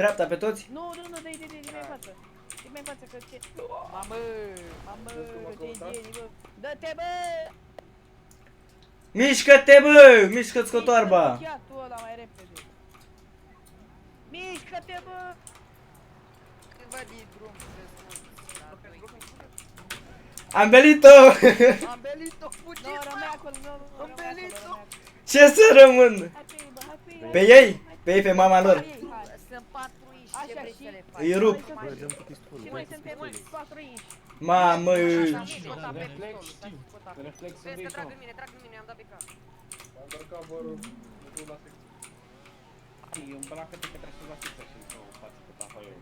Dreapta pe toți? Nu, dă-i mai în față. Dă-i mai în față că ce... Mamă, bă. Dă-te, bă! Mișcă-te, bă! Mișcă-ți cotoarba! Ia tu ăla mai repede. Mișcă-te, bă! Cât va din drum, Am belit-o! am belit-o, fugi! Nu, rămâi acolo, nu, Am belit-o! Ce să rămân? Hai pe ei, bă, hai pe ei. Pe ei? Pe ei, pe mama lor. Sunt 4 inși, ce Așa, vrei și- să le faci? Îi rup. Și noi suntem 4 inși. Mamă! Așa, și scot apelul, Reflex, stai, știu. scot apelul. Reflex să Vezi că vei trag sau. în mine, am dat pe cap. Am încărcat vărul, nu duc la secție. Hai, îmbracă-te că trebuie să la secția și să o faci cu tahoiul.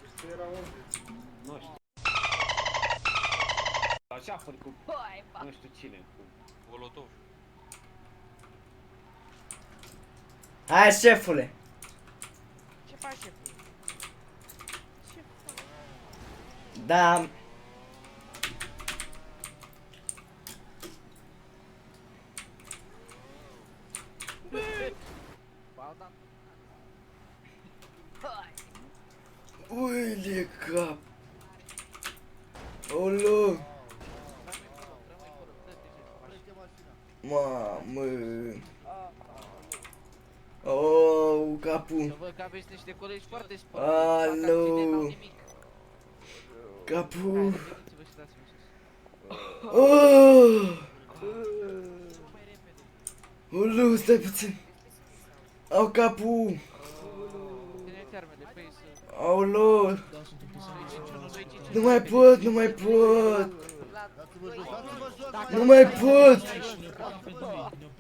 Ăsta era unde? Nu știu. Așa făr cu Băi, ba. nu știu cine, cu Molotov. Hai, șefule! Ce faci, șef? Da... Balda. Băi. Ui, de cap! Olo! Mamă! Oh, capul! Să văd că aveți niște colegi foarte Alo. sportivi. Fac accident, n-au nimic. Capul! Veniți-vă și dați-vă sus. Oh! Mai repede. Ulu, stai puțin! Au capul! Ține-te armele, păi să... Aolo! 2-5-1, 2-5-1. Nu mai pot, nu mai pot! Dacă Nu mai pot!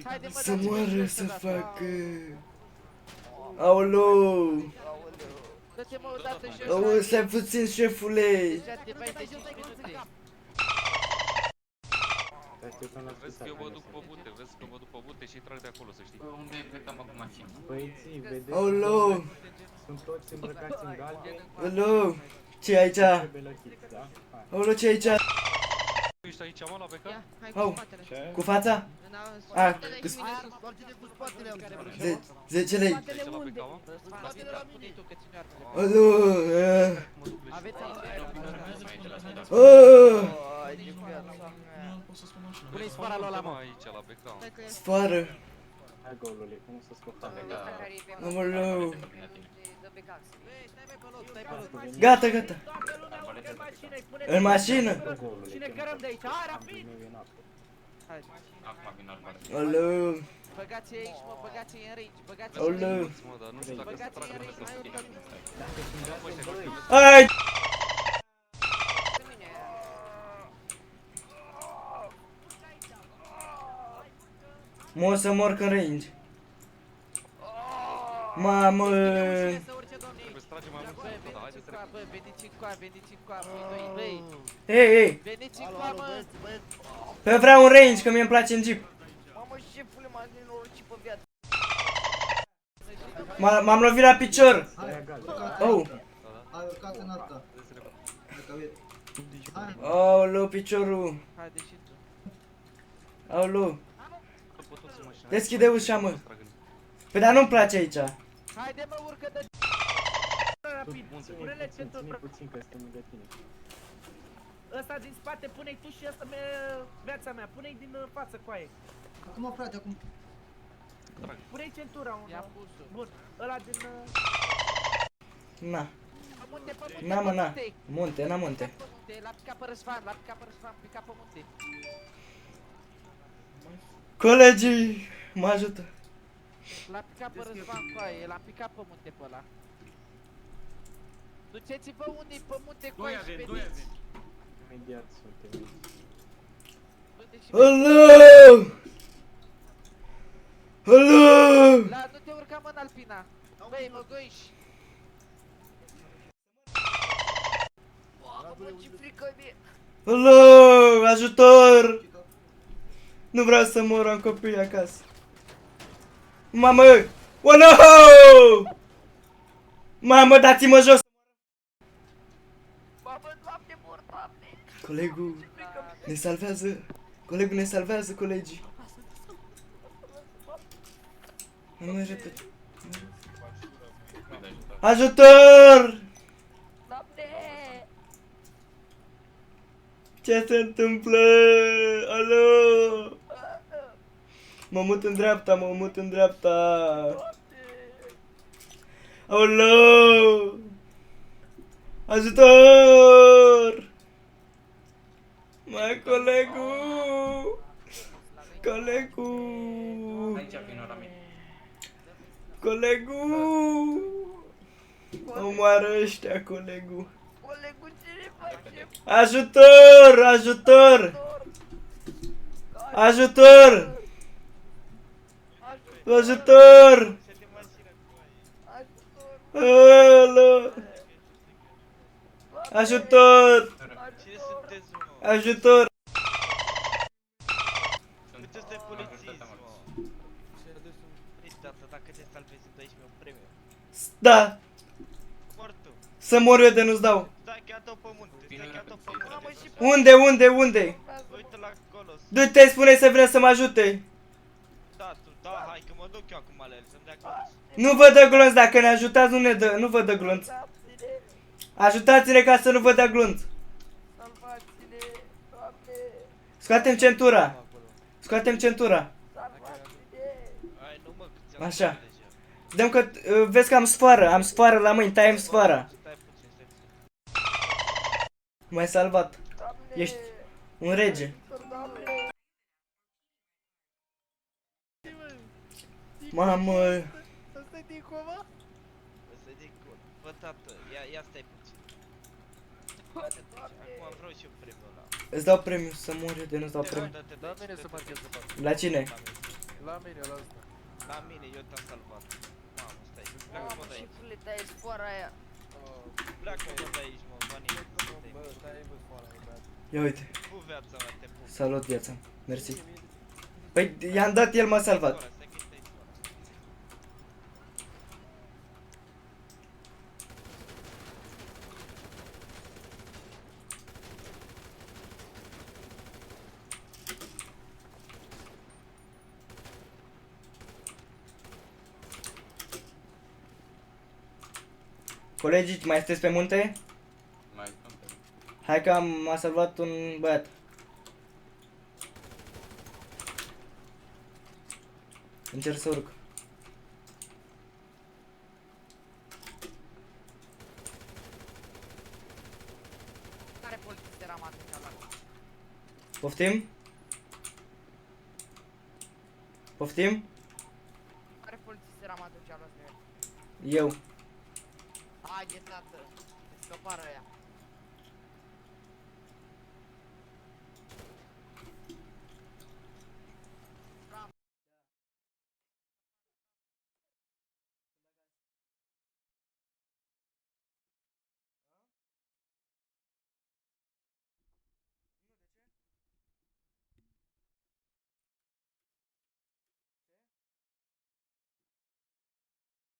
Haide, mă, Să dați-vă moară jos, să dați. facă! Aolo! Dă-te, mă, odată jos. Aolo, stai puțin, șefule! Deja te bai de 5 minute. Vezi că eu mă duc pe bute, vezi că mă duc pe bute și trag de acolo, să știi. Unde plecăm acum mașină? băieții, vedeți? Aolo! Sunt toți îmbrăcați în galben, Aolo! Ce e aici? trebuie lăchiți, da? Hai. Aolo, ce e aici? Tu ești aici, mă, la beca? Ia, hai Au. cu spatele. Ce? Cu fața? În a- A, spatele cu- și mine cu spatele. 10 lei. Aici la beca, mă? Spatele la mine. Pune-i tu că ține armele. Aolo! Mă duc leș. Aveți armele? Oh! Ai, de viața mea. Pune-i spara lui ăla, Mă, mă. aici, la beca, mă. Stai că e Sfară! Hai, golule, cum să scopăm? ăsta care e pe masă. Aolo! Dă pe cax. Băi, stai pe loc, stai pe loc. Gata, gata! Toată lumea urcă în mașină, îi pune... În mașină? Golule, Cine cărăm de aici? Hai, rapid! Hai. Acum vin armare. Aolo! Băgați-i aici, mă, băgați-i în range, băgați-i în Aoleu. range. Mulți, mă, dar nu știu dacă să Băgați-i trag în în range, ăsta. mai urcă. Ai! Pe mine. Mă o să mor în range. Mamă! Să urce, doamne. Trebuie să tragem mai mult, Băi, dar haideți veniți repede. încoa, bă, veniți încoa, veniți încoa, băi, băi, Hei, hei! veniți încoa, mă. Pe vreau un range, că mie îmi place în jeep. Mamă, șefule, m-am nenorocit pe viață. M-am lovit la picior. Oh! Ai urcat în asta. Haideți repede. Dacă vezi. Hai. Aoleu, piciorul. Haide și tu. Aoleu. Că pot toți în mașină. Deschide ușa, mă. Trag în- Păi dar nu-mi place aici. Haide, mă, urcă de... Rapid, pune-le centru. Ține puțin că suntem lângă tine. Ăsta din spate, pune-i tu și ăsta viața mea. Pune-i din față cu aia. Acum, frate, acum. Pune-i centura, Ia unul. pusul. Bun, ăla din... Na. Pe munte, pe munte, Na, mă, pe na. munte. Munte, na munte. Pe munte, l-a picat pe Răzvan, l-a picat pe Răzvan, pica pe munte. Colegii mă ajută. L-a picat pe Răzvan cu aia, l-a picat pe munte pe ăla. Duceți-vă unii pe munte cu aia și veniți. Imediat suntem. Du-te și Aoleu! Aoleu! La, nu te urca, mă, în Alpina. Băi, mă, goiși. Mamă, ce frică mi-e. Aoleu! Ajutor! Nu vreau să mor, am copii acasă. Mamă! Oh, no! Mamă, dați-mă jos! Mamă, Doamne, mor, Doamne. Colegul ne salvează. Colegul ne salvează, colegii. Hai mai repede. Ajutor! Doamne! Ce se întâmplă? Alo! Mă mut în dreapta, mă mut în dreapta. Alo! Ajutor! Mai colegul! Colegul! Aici vin la mine. Colegul! Omoară ăștia, colegul! Colegul, ce ne facem? Ajutor! Ajutor! Ajutor! Ajutor! Alo! Ajutor! Cine sunteți, mă? Ajutor! Uite ăsta e polițist, mă. Ei, tata, dacă te salvezi, îmi dai și mie un premiu. Da! Mor tu. Să mor eu de nu-ți dau! Stai că ia-te-o pământ. Stai că ia-te-o pământ. Mamă, și Unde, unde, unde? uite la acolo. Du-te, spune să vrea să mă ajute! Da, tu, da, hai că mă duc eu acum la el, să-mi dea glonț. Nu vă dă glonț, dacă ne ajutați, nu vă dă glonț. Ajutați-ne ca să nu vă dea glonț. Salvați-ne, Doamne! Scoatem centura. Scoatem centura. Salvați-ne! Hai, nu mă, că ți-am Așa. spus deja. Dăm că, vezi că am sfoară la mâini, taiem sfoara. Stai puțin, stai puțin. M-ai salvat. Doamne! Ești un rege. Doamne! Mamă. Ăsta-i din coma? Ăsta-i din cur. Bă, tată, ia stai puțin. Acum vreau și eu premiul ăla. Îți dau premiu să mor eu de nu-ți dau premiu. Dă-te de La aici, mine dă-te să de mergem aici. să fac. La cine? La mine. La mine, la ăsta. La mine, eu te-am salvat. Mamă, stai, pleacă-mă Mamă, de și aici. fleta e sfoara aia. Pleacă-mă de aici, mă, banii. Ia uite. Cu viața mea, te pup. Salut viața. Mersi. Păi i-am dat, el m-a salvat. Stai că stai sora. Colegii, mai sunteți pe munte? Mai suntem. Hai că m-a salvat un băiat. Încerc să urc. Care polițist eram atunci la Poftim? Poftim? Care polițist eram atunci la Eu. Haide, tată! Scăpară aia.